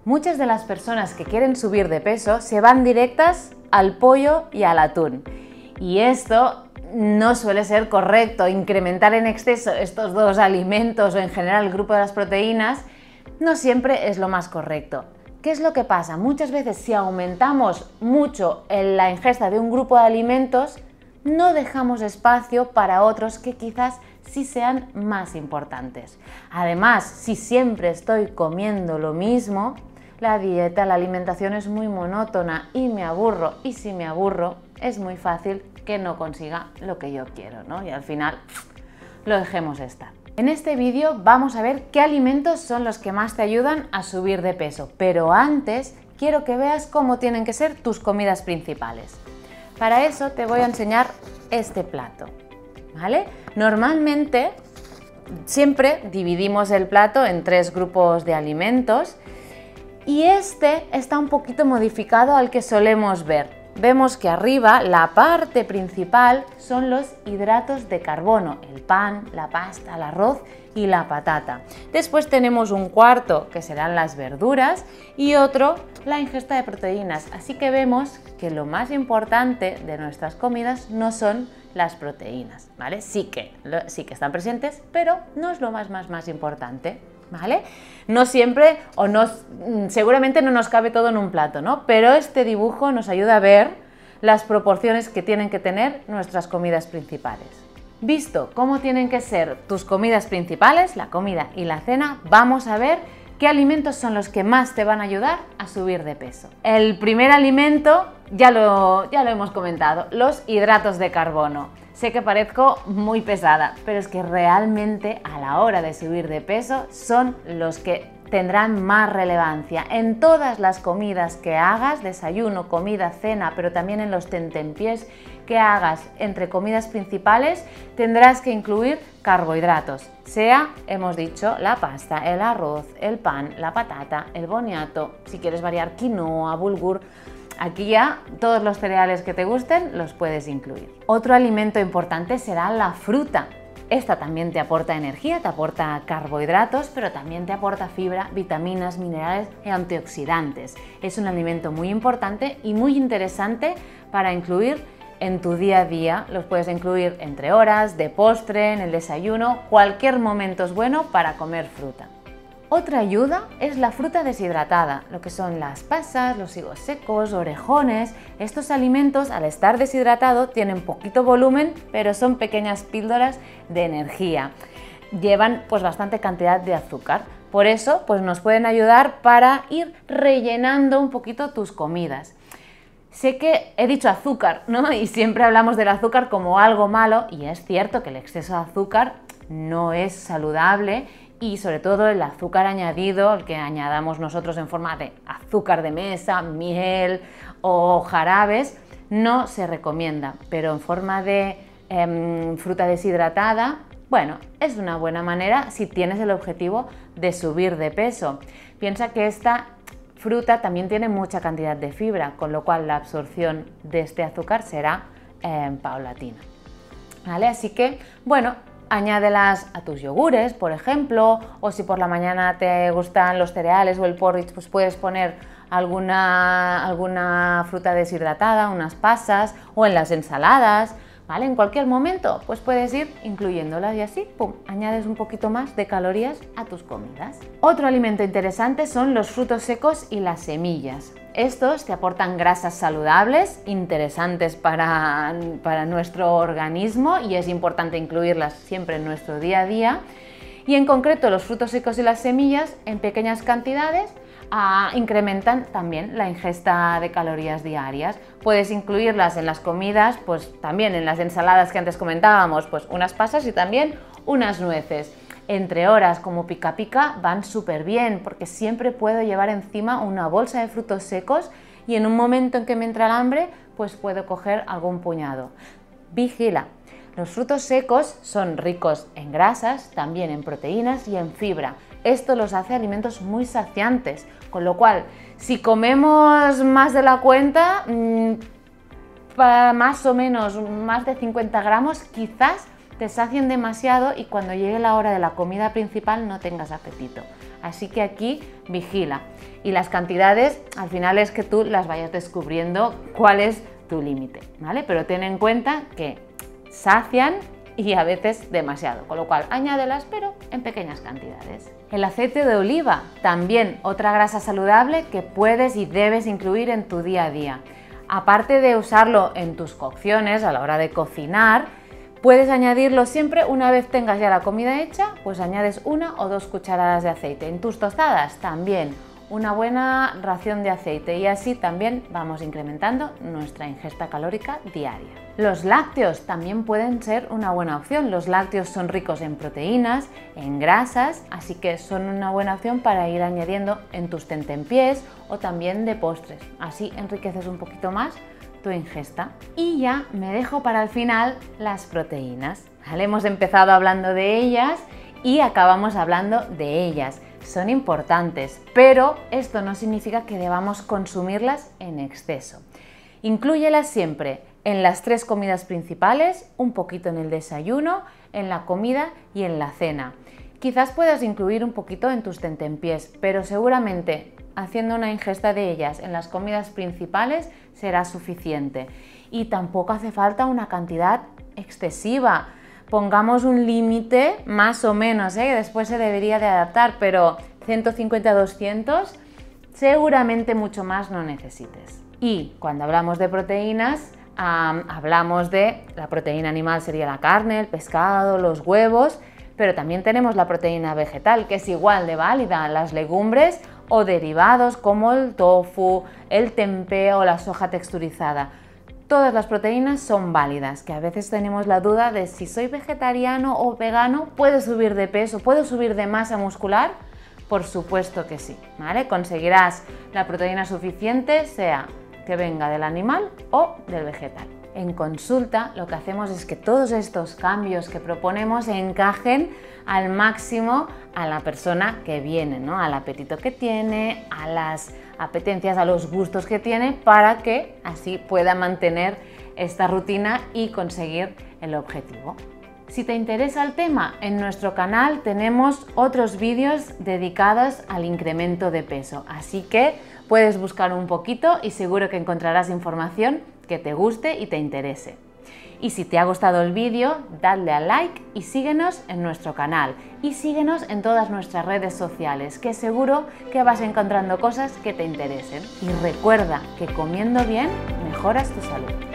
Muchas de las personas que quieren subir de peso se van directas al pollo y al atún. Y esto no suele ser correcto. Incrementar en exceso estos dos alimentos o en general el grupo de las proteínas no siempre es lo más correcto. ¿Qué es lo que pasa? Muchas veces si aumentamos mucho en la ingesta de un grupo de alimentos, no dejamos espacio para otros que quizás sí sean más importantes. Además, si siempre estoy comiendo lo mismo, la dieta, la alimentación es muy monótona y me aburro. Y si me aburro, es muy fácil que no consiga lo que yo quiero, ¿no? Y al final lo dejemos estar. En este vídeo vamos a ver qué alimentos son los que más te ayudan a subir de peso, pero antes quiero que veas cómo tienen que ser tus comidas principales. Para eso te voy a enseñar este plato, ¿vale? Normalmente siempre dividimos el plato en 3 grupos de alimentos y este está un poquito modificado al que solemos ver. Vemos que arriba la parte principal son los hidratos de carbono, el pan, la pasta, el arroz y la patata. Después tenemos un cuarto que serán las verduras y otro la ingesta de proteínas. Así que vemos que lo más importante de nuestras comidas no son las proteínas, ¿vale? Sí que están presentes, pero no es lo más importante, ¿vale? No siempre seguramente no nos cabe todo en un plato, ¿no? Pero este dibujo nos ayuda a ver las proporciones que tienen que tener nuestras comidas principales. Visto cómo tienen que ser tus comidas principales, la comida y la cena, vamos a ver qué alimentos son los que más te van a ayudar a subir de peso. El primer alimento ya lo hemos comentado, los hidratos de carbono. Sé que parezco muy pesada, pero es que realmente a la hora de subir de peso son los que tendrán más relevancia. En todas las comidas que hagas, desayuno, comida, cena, pero también en los tentempiés que hagas entre comidas principales, tendrás que incluir carbohidratos. Sea, hemos dicho, la pasta, el arroz, el pan, la patata, el boniato, si quieres variar, quinoa, bulgur. Aquí ya todos los cereales que te gusten los puedes incluir. Otro alimento importante será la fruta. Esta también te aporta energía, te aporta carbohidratos, pero también te aporta fibra, vitaminas, minerales y antioxidantes. Es un alimento muy importante y muy interesante para incluir en tu día a día. Los puedes incluir entre horas, de postre, en el desayuno, cualquier momento es bueno para comer fruta. Otra ayuda es la fruta deshidratada, lo que son las pasas, los higos secos, orejones. Estos alimentos, al estar deshidratados, tienen poquito volumen, pero son pequeñas píldoras de energía. Llevan pues bastante cantidad de azúcar. Por eso pues nos pueden ayudar para ir rellenando un poquito tus comidas. Sé que he dicho azúcar, ¿no? Y siempre hablamos del azúcar como algo malo, y es cierto que el exceso de azúcar no es saludable. Y sobre todo el azúcar añadido, el que añadamos nosotros en forma de azúcar de mesa, miel o jarabes, no se recomienda, pero en forma de fruta deshidratada, bueno, es una buena manera si tienes el objetivo de subir de peso. Piensa que esta fruta también tiene mucha cantidad de fibra, con lo cual la absorción de este azúcar será paulatina, ¿vale? Así que, bueno, añádelas a tus yogures, por ejemplo, o si por la mañana te gustan los cereales o el porridge, pues puedes poner alguna fruta deshidratada, unas pasas, o en las ensaladas, ¿vale? En cualquier momento, pues puedes ir incluyéndolas y así, pum, añades un poquito más de calorías a tus comidas. Otro alimento interesante son los frutos secos y las semillas. Estos te aportan grasas saludables, interesantes para nuestro organismo, y es importante incluirlas siempre en nuestro día a día. Y en concreto los frutos secos y las semillas en pequeñas cantidades incrementan también la ingesta de calorías diarias. Puedes incluirlas en las comidas, pues también en las ensaladas que antes comentábamos, pues unas pasas y también unas nueces. Entre horas como pica pica van súper bien, porque siempre puedo llevar encima una bolsa de frutos secos y en un momento en que me entra el hambre, pues puedo coger algún puñado. Vigila, los frutos secos son ricos en grasas, también en proteínas y en fibra. Esto los hace alimentos muy saciantes, con lo cual, si comemos más de la cuenta, más o menos más de 50 gramos, quizás te sacien demasiado y cuando llegue la hora de la comida principal no tengas apetito. Así que aquí vigila. Y las cantidades, al final es que tú las vayas descubriendo cuál es tu límite, ¿vale? Pero ten en cuenta que sacian y a veces demasiado, con lo cual añádelas pero en pequeñas cantidades. El aceite de oliva, también otra grasa saludable que puedes y debes incluir en tu día a día. Aparte de usarlo en tus cocciones a la hora de cocinar, puedes añadirlo siempre una vez tengas ya la comida hecha, pues añades 1 o 2 cucharadas de aceite. En tus tostadas también una buena ración de aceite y así también vamos incrementando nuestra ingesta calórica diaria. Los lácteos también pueden ser una buena opción. Los lácteos son ricos en proteínas, en grasas, así que son una buena opción para ir añadiendo en tus tentempiés o también de postres. Así enriqueces un poquito más tu ingesta. Y ya me dejo para el final las proteínas. ¿Vale? Hemos empezado hablando de ellas y acabamos hablando de ellas. Son importantes, pero esto no significa que debamos consumirlas en exceso. Inclúyelas siempre en las 3 comidas principales, un poquito en el desayuno, en la comida y en la cena. Quizás puedas incluir un poquito en tus tentempiés, pero seguramente haciendo una ingesta de ellas en las comidas principales será suficiente. Y tampoco hace falta una cantidad excesiva. Pongamos un límite más o menos, después se debería de adaptar, pero 150-200 seguramente mucho más no necesites. Y cuando hablamos de proteínas, hablamos de la proteína animal, sería la carne, el pescado, los huevos, pero también tenemos la proteína vegetal, que es igual de válida, las legumbres o derivados como el tofu, el tempeh o la soja texturizada. Todas las proteínas son válidas, que a veces tenemos la duda de si soy vegetariano o vegano, ¿puedo subir de peso? ¿Puedo subir de masa muscular? Por supuesto que sí, ¿vale? Conseguirás la proteína suficiente, sea que venga del animal o del vegetal. En consulta lo que hacemos es que todos estos cambios que proponemos encajen al máximo a la persona que viene, ¿no? Al apetito que tiene, a las apetencias, a los gustos que tiene, para que así pueda mantener esta rutina y conseguir el objetivo. Si te interesa el tema, en nuestro canal tenemos otros vídeos dedicados al incremento de peso, así que puedes buscar un poquito y seguro que encontrarás información que te guste y te interese. Y si te ha gustado el vídeo, dadle a like y síguenos en nuestro canal. Y síguenos en todas nuestras redes sociales, que seguro que vas encontrando cosas que te interesen. Y recuerda que comiendo bien mejoras tu salud.